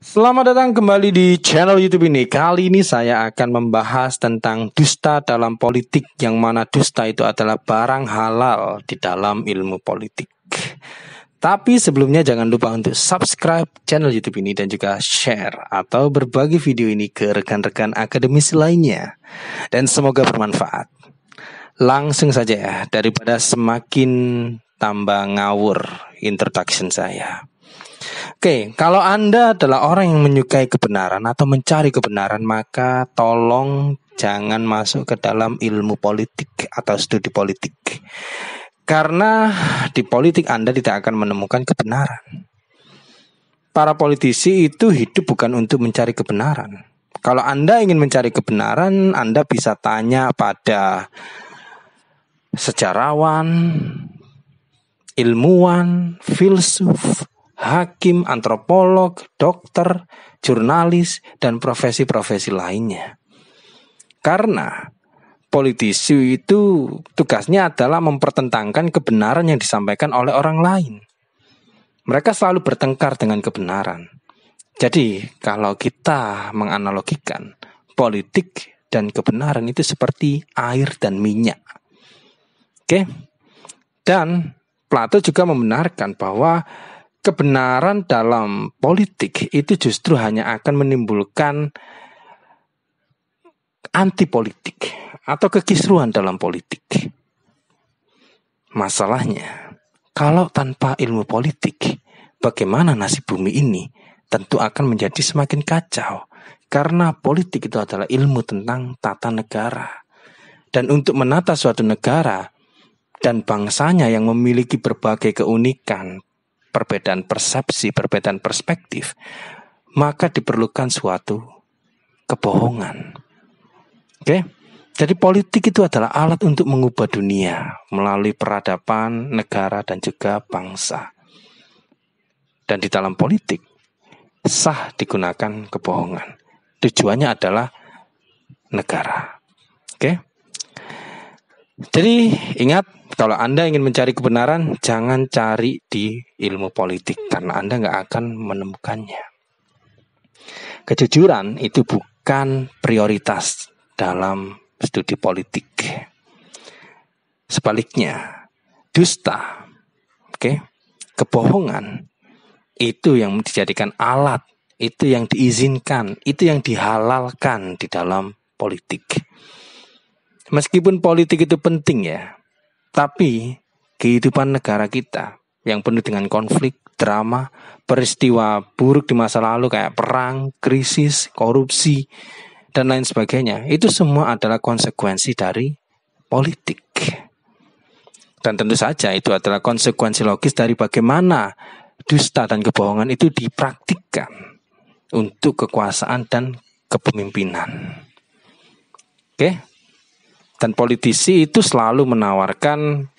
Selamat datang kembali di channel YouTube ini. Kali ini saya akan membahas tentang dusta dalam politik, yang mana dusta itu adalah barang halal di dalam ilmu politik. Tapi sebelumnya jangan lupa untuk subscribe channel YouTube ini dan juga share atau berbagi video ini ke rekan-rekan akademisi lainnya. Dan semoga bermanfaat. Langsung saja ya, daripada semakin tambah ngawur introduction saya. Oke, kalau Anda adalah orang yang menyukai kebenaran atau mencari kebenaran, maka tolong jangan masuk ke dalam ilmu politik atau studi politik. Karena di politik Anda tidak akan menemukan kebenaran. Para politisi itu hidup bukan untuk mencari kebenaran. Kalau Anda ingin mencari kebenaran, Anda bisa tanya pada sejarawan, ilmuwan, filsuf, hakim, antropolog, dokter, jurnalis, dan profesi-profesi lainnya. Karena politisi itu tugasnya adalah mempertentangkan kebenaran yang disampaikan oleh orang lain. Mereka selalu bertengkar dengan kebenaran. Jadi kalau kita menganalogikan politik dan kebenaran itu seperti air dan minyak. Oke? Dan Plato juga membenarkan bahwa kebenaran dalam politik itu justru hanya akan menimbulkan anti-politik atau kekisruhan dalam politik. Masalahnya, kalau tanpa ilmu politik, bagaimana nasib bumi ini? Tentu akan menjadi semakin kacau. Karena politik itu adalah ilmu tentang tata negara. Dan untuk menata suatu negara dan bangsanya yang memiliki berbagai keunikan, perbedaan persepsi, perbedaan perspektif, maka diperlukan suatu kebohongan. Oke? Jadi politik itu adalah alat untuk mengubah dunia melalui peradaban, negara, dan juga bangsa. Dan di dalam politik, sah digunakan kebohongan. Tujuannya adalah negara. Oke? Jadi ingat, kalau Anda ingin mencari kebenaran, jangan cari di ilmu politik, karena Anda nggak akan menemukannya. Kejujuran itu bukan prioritas dalam studi politik. Sebaliknya, dusta, kebohongan, itu yang dijadikan alat, itu yang diizinkan, itu yang dihalalkan di dalam politik. Meskipun politik itu penting ya, tapi kehidupan negara kita yang penuh dengan konflik, drama, peristiwa buruk di masa lalu kayak perang, krisis, korupsi, dan lain sebagainya, itu semua adalah konsekuensi dari politik. Dan tentu saja itu adalah konsekuensi logis dari bagaimana dusta dan kebohongan itu dipraktikkan untuk kekuasaan dan kepemimpinan. Oke? Dan politisi itu selalu menawarkan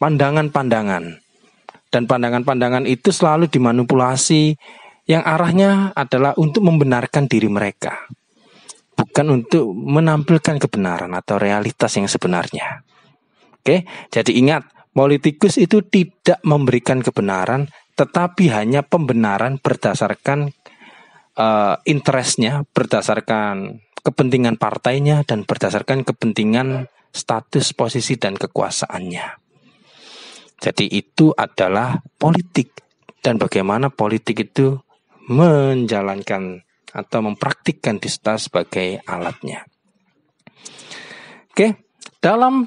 pandangan-pandangan. Dan pandangan-pandangan itu selalu dimanipulasi yang arahnya adalah untuk membenarkan diri mereka. Bukan untuk menampilkan kebenaran atau realitas yang sebenarnya. Oke, jadi ingat, politikus itu tidak memberikan kebenaran, tetapi hanya pembenaran berdasarkan interestnya, berdasarkan kepentingan partainya, dan berdasarkan kepentingan status, posisi, dan kekuasaannya. Jadi itu adalah politik, dan bagaimana politik itu menjalankan atau mempraktikkan dusta sebagai alatnya. Oke, dalam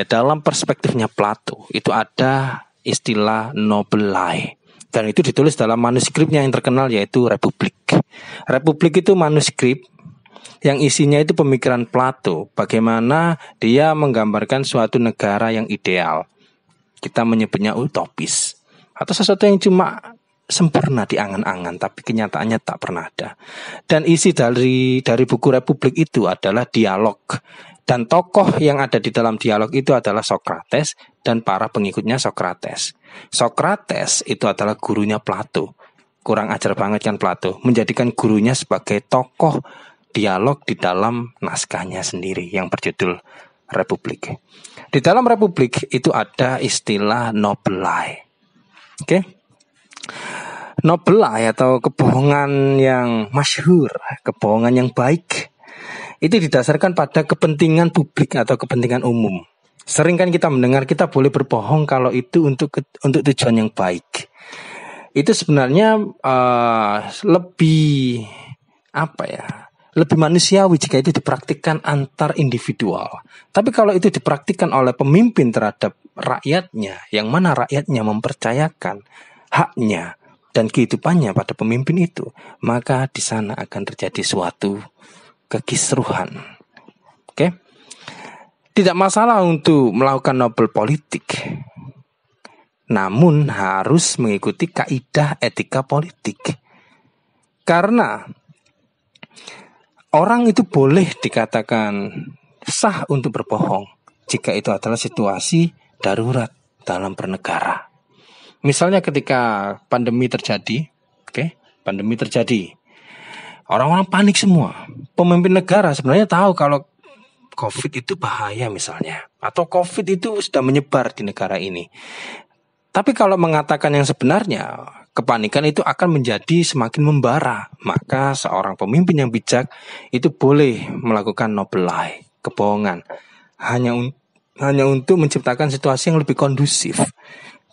dalam perspektifnya Plato itu ada istilah noble lie. Dan itu ditulis dalam manuskripnya yang terkenal, yaitu Republik. Republik itu manuskrip yang isinya itu pemikiran Plato, bagaimana dia menggambarkan suatu negara yang ideal. Kita menyebutnya utopis, atau sesuatu yang cuma sempurna di angan-angan, tapi kenyataannya tak pernah ada. Dan isi dari buku Republik itu adalah dialog. Dan tokoh yang ada di dalam dialog itu adalah Sokrates dan para pengikutnya Sokrates. Sokrates itu adalah gurunya Plato. Kurang ajar banget kan Plato, menjadikan gurunya sebagai tokoh dialog di dalam naskahnya sendiri yang berjudul Republik. Di dalam Republik itu ada istilah noble lie. Oke? Nobelai atau kebohongan yang masyhur, kebohongan yang baik, itu didasarkan pada kepentingan publik atau kepentingan umum. Sering kan kita mendengar kita boleh berbohong kalau itu untuk tujuan yang baik. Itu sebenarnya lebih lebih manusiawi jika itu dipraktikkan antar individual. Tapi kalau itu dipraktikkan oleh pemimpin terhadap rakyatnya, yang mana rakyatnya mempercayakan haknya dan kehidupannya pada pemimpin itu, maka di sana akan terjadi suatu kekisruhan. Oke? Tidak masalah untuk melakukan nobel politik, namun harus mengikuti kaidah etika politik. Karena orang itu boleh dikatakan sah untuk berbohong jika itu adalah situasi darurat dalam bernegara. Misalnya ketika pandemi terjadi, orang-orang panik semua. Pemimpin negara sebenarnya tahu kalau COVID itu bahaya misalnya, atau COVID itu sudah menyebar di negara ini. Tapi kalau mengatakan yang sebenarnya, kepanikan itu akan menjadi semakin membara. Maka seorang pemimpin yang bijak itu boleh melakukan nobelai, kebohongan, hanya untuk menciptakan situasi yang lebih kondusif.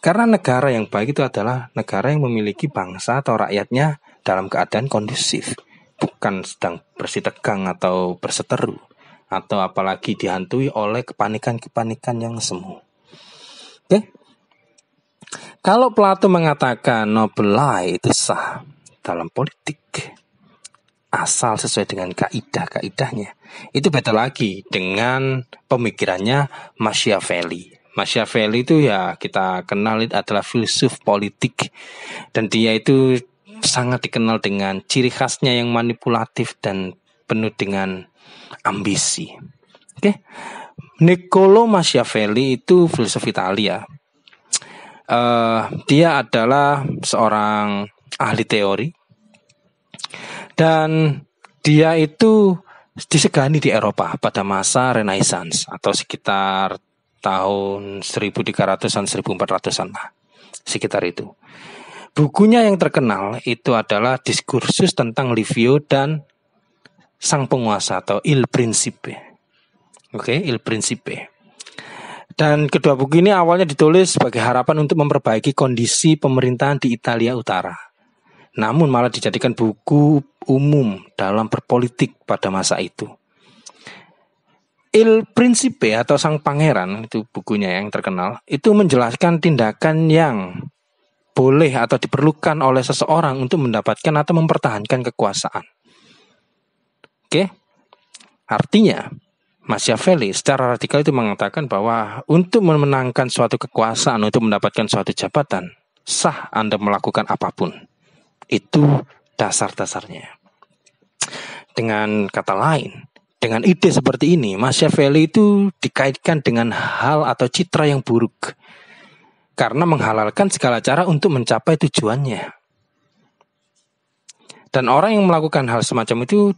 Karena negara yang baik itu adalah negara yang memiliki bangsa atau rakyatnya dalam keadaan kondusif, bukan sedang bersih tegang atau berseteru, atau apalagi dihantui oleh kepanikan-kepanikan yang semu. Oke? Kalau Plato mengatakan nobelai itu sah dalam politik, asal sesuai dengan kaidah-kaidahnya, itu beda lagi dengan pemikirannya Machiavelli. Machiavelli itu ya kita kenal adalah filsuf politik, dan dia itu sangat dikenal dengan ciri khasnya yang manipulatif dan penuh dengan ambisi. Oke, Niccolo Machiavelli itu filsuf Italia. Dia adalah seorang ahli teori, dan dia itu disegani di Eropa pada masa Renaissance atau sekitar tahun 1300-an 1400-an lah, sekitar itu. Bukunya yang terkenal itu adalah diskursus tentang Livio dan sang penguasa atau Il Principe. Il Principe. Dan kedua buku ini awalnya ditulis sebagai harapan untuk memperbaiki kondisi pemerintahan di Italia Utara. Namun malah dijadikan buku umum dalam berpolitik pada masa itu. Il Principe atau Sang Pangeran, itu bukunya yang terkenal, itu menjelaskan tindakan yang boleh atau diperlukan oleh seseorang untuk mendapatkan atau mempertahankan kekuasaan. Artinya Machiavelli secara radikal itu mengatakan bahwa untuk memenangkan suatu kekuasaan, untuk mendapatkan suatu jabatan, sah Anda melakukan apapun. Itu dasar-dasarnya. Dengan kata lain, dengan ide seperti ini, Machiavelli itu dikaitkan dengan hal atau citra yang buruk, karena menghalalkan segala cara untuk mencapai tujuannya. Dan orang yang melakukan hal semacam itu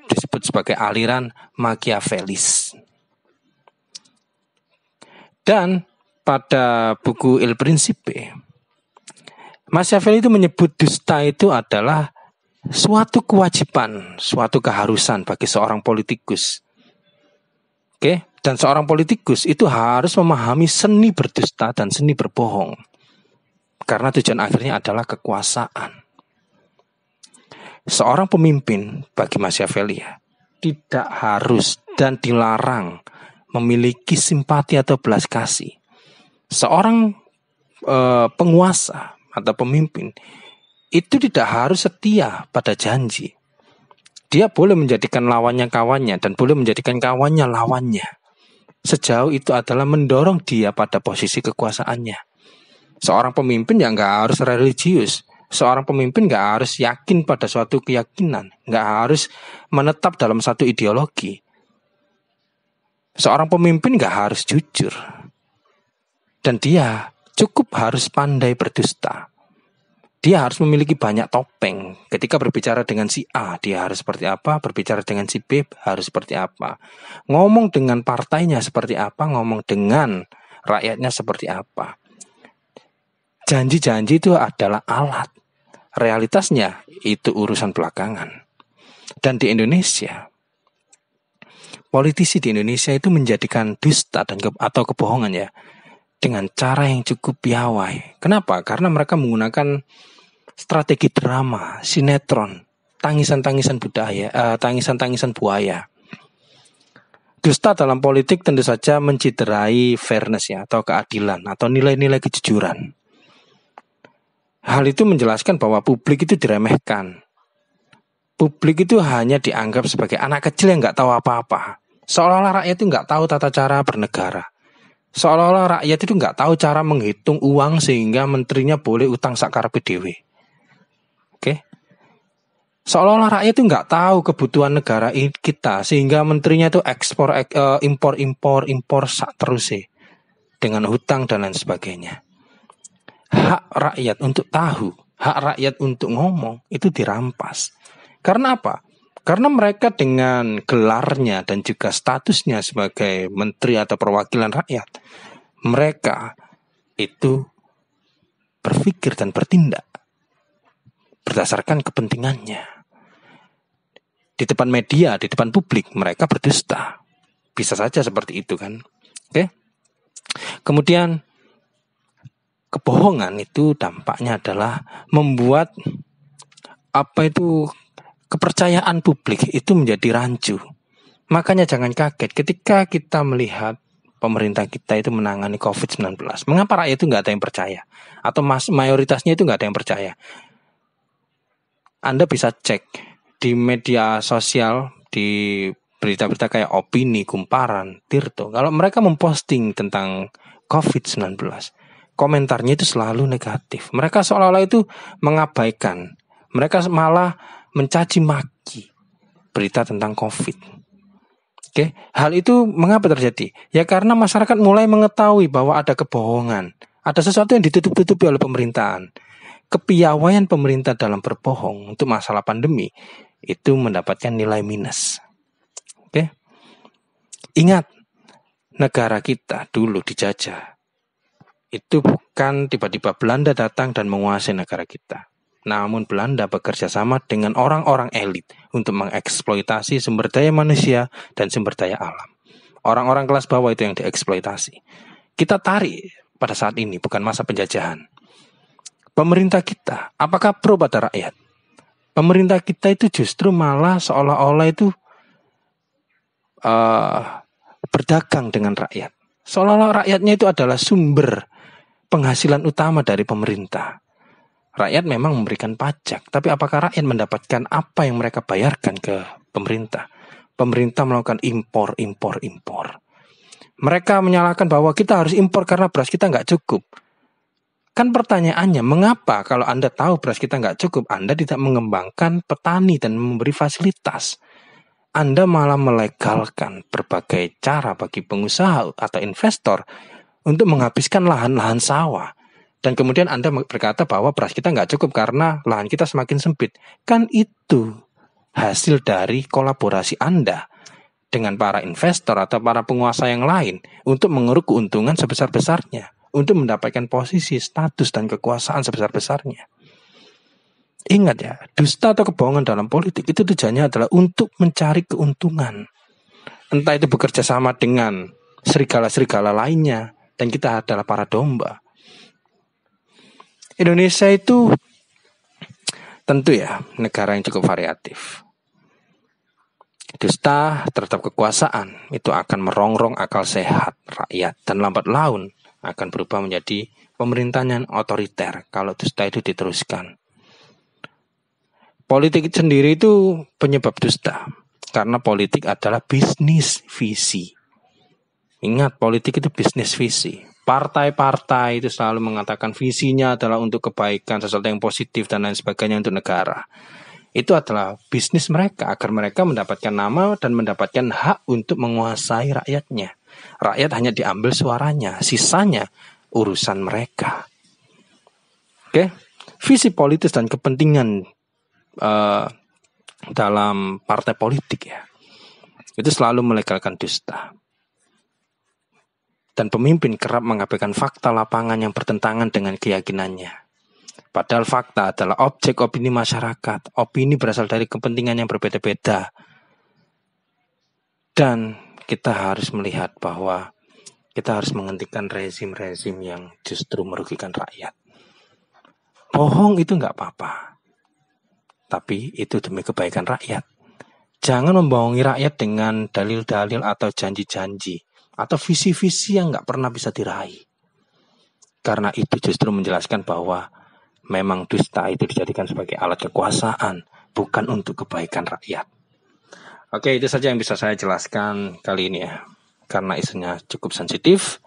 disebut sebagai aliran Machiavellis. Dan pada buku Il Principe, Machiavelli itu menyebut dusta itu adalah suatu kewajiban, suatu keharusan bagi seorang politikus. Dan seorang politikus itu harus memahami seni berdusta dan seni berbohong, karena tujuan akhirnya adalah kekuasaan. Seorang pemimpin bagi Machiavelli tidak harus dan dilarang memiliki simpati atau belas kasih. Seorang penguasa atau pemimpin itu tidak harus setia pada janji. Dia boleh menjadikan lawannya kawannya dan boleh menjadikan kawannya lawannya, sejauh itu adalah mendorong dia pada posisi kekuasaannya. Seorang pemimpin yang gak harus religius. Seorang pemimpin gak harus yakin pada suatu keyakinan, gak harus menetap dalam satu ideologi. Seorang pemimpin gak harus jujur, dan dia cukup harus pandai berdusta. Dia harus memiliki banyak topeng. Ketika berbicara dengan si A, dia harus seperti apa. Berbicara dengan si B, harus seperti apa. Ngomong dengan partainya seperti apa. Ngomong dengan rakyatnya seperti apa. Janji-janji itu adalah alat. Realitasnya itu urusan belakangan. Dan di Indonesia, politisi di Indonesia itu menjadikan dusta atau kebohongan ya dengan cara yang cukup piawai. Kenapa? Karena mereka menggunakan strategi drama, sinetron, tangisan-tangisan budaya, tangisan-tangisan buaya. Dusta dalam politik tentu saja menciderai fairness ya, atau keadilan, atau nilai-nilai kejujuran. Hal itu menjelaskan bahwa publik itu diremehkan. Publik itu hanya dianggap sebagai anak kecil yang nggak tahu apa-apa. Seolah-olah rakyat itu nggak tahu tata cara bernegara. Seolah-olah rakyat itu nggak tahu cara menghitung uang sehingga menterinya boleh utang sakarepe dhewe. Oke? Seolah-olah rakyat itu nggak tahu kebutuhan negara kita sehingga menterinya itu impor sak terus dengan hutang dan lain sebagainya. Hak rakyat untuk tahu, hak rakyat untuk ngomong itu dirampas. Karena apa? Karena mereka dengan gelarnya dan juga statusnya sebagai menteri atau perwakilan rakyat, mereka itu berpikir dan bertindak berdasarkan kepentingannya. Di depan media, di depan publik, mereka berdusta. Bisa saja seperti itu kan. Oke. Kemudian kebohongan itu dampaknya adalah membuat kepercayaan publik itu menjadi rancu. Makanya jangan kaget ketika kita melihat pemerintah kita itu menangani COVID-19. Mengapa rakyat itu nggak ada yang percaya? Atau mayoritasnya itu nggak ada yang percaya? Anda bisa cek di media sosial, di berita-berita kayak Opini, Kumparan, Tirto. Kalau mereka memposting tentang COVID-19, komentarnya itu selalu negatif. Mereka seolah-olah itu mengabaikan. Mereka malah mencaci maki berita tentang COVID. Oke, hal itu mengapa terjadi? Ya karena masyarakat mulai mengetahui bahwa ada kebohongan, ada sesuatu yang ditutup-tutupi oleh pemerintahan. Kepiawaian pemerintah dalam berbohong untuk masalah pandemi itu mendapatkan nilai minus. Oke, ingat negara kita dulu dijajah. Itu bukan tiba-tiba Belanda datang dan menguasai negara kita. Namun Belanda bekerja sama dengan orang-orang elit untuk mengeksploitasi sumber daya manusia dan sumber daya alam. Orang-orang kelas bawah itu yang dieksploitasi. Kita tarik pada saat ini, bukan masa penjajahan. Pemerintah kita, apakah pro pada rakyat? Pemerintah kita itu justru malah seolah-olah itu berdagang dengan rakyat. Seolah-olah rakyatnya itu adalah sumber penghasilan utama dari pemerintah. Rakyat memang memberikan pajak, tapi apakah rakyat mendapatkan apa yang mereka bayarkan ke pemerintah? Pemerintah melakukan impor. Mereka menyalahkan bahwa kita harus impor karena beras kita nggak cukup. Kan pertanyaannya, mengapa kalau Anda tahu beras kita nggak cukup, Anda tidak mengembangkan petani dan memberi fasilitas? Anda malah melegalkan berbagai cara bagi pengusaha atau investor untuk menghabiskan lahan-lahan sawah. Dan kemudian Anda berkata bahwa beras kita nggak cukup karena lahan kita semakin sempit. Kan itu hasil dari kolaborasi Anda dengan para investor atau para penguasa yang lain untuk mengeruk keuntungan sebesar-besarnya, untuk mendapatkan posisi, status, dan kekuasaan sebesar-besarnya. Ingat ya, dusta atau kebohongan dalam politik itu tujuannya adalah untuk mencari keuntungan. Entah itu bekerja sama dengan serigala-serigala lainnya, dan kita adalah para domba. Indonesia itu tentu ya negara yang cukup variatif. Dusta terhadap kekuasaan itu akan merongrong akal sehat rakyat dan lambat laun akan berubah menjadi pemerintahan yang otoriter kalau dusta itu diteruskan. Politik sendiri itu penyebab dusta karena politik adalah bisnis visi. Ingat, politik itu bisnis visi. Partai-partai itu selalu mengatakan visinya adalah untuk kebaikan, sesuatu yang positif dan lain sebagainya untuk negara. Itu adalah bisnis mereka agar mereka mendapatkan nama dan mendapatkan hak untuk menguasai rakyatnya. Rakyat hanya diambil suaranya, sisanya urusan mereka. Oke, visi politis dan kepentingan dalam partai politik ya, itu selalu melegalkan dusta. Dan pemimpin kerap mengabaikan fakta lapangan yang bertentangan dengan keyakinannya. Padahal fakta adalah objek opini masyarakat. Opini berasal dari kepentingan yang berbeda-beda. Dan kita harus melihat bahwa kita harus menghentikan rezim-rezim yang justru merugikan rakyat. Bohong itu nggak apa-apa, tapi itu demi kebaikan rakyat. Jangan membohongi rakyat dengan dalil-dalil atau janji-janji atau visi-visi yang nggak pernah bisa diraih. Karena itu justru menjelaskan bahwa memang dusta itu dijadikan sebagai alat kekuasaan, bukan untuk kebaikan rakyat. Oke, itu saja yang bisa saya jelaskan kali ini ya. Karena isunya cukup sensitif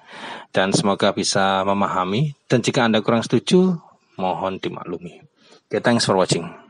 dan semoga bisa memahami. Dan jika Anda kurang setuju, mohon dimaklumi. Okay, thanks for watching.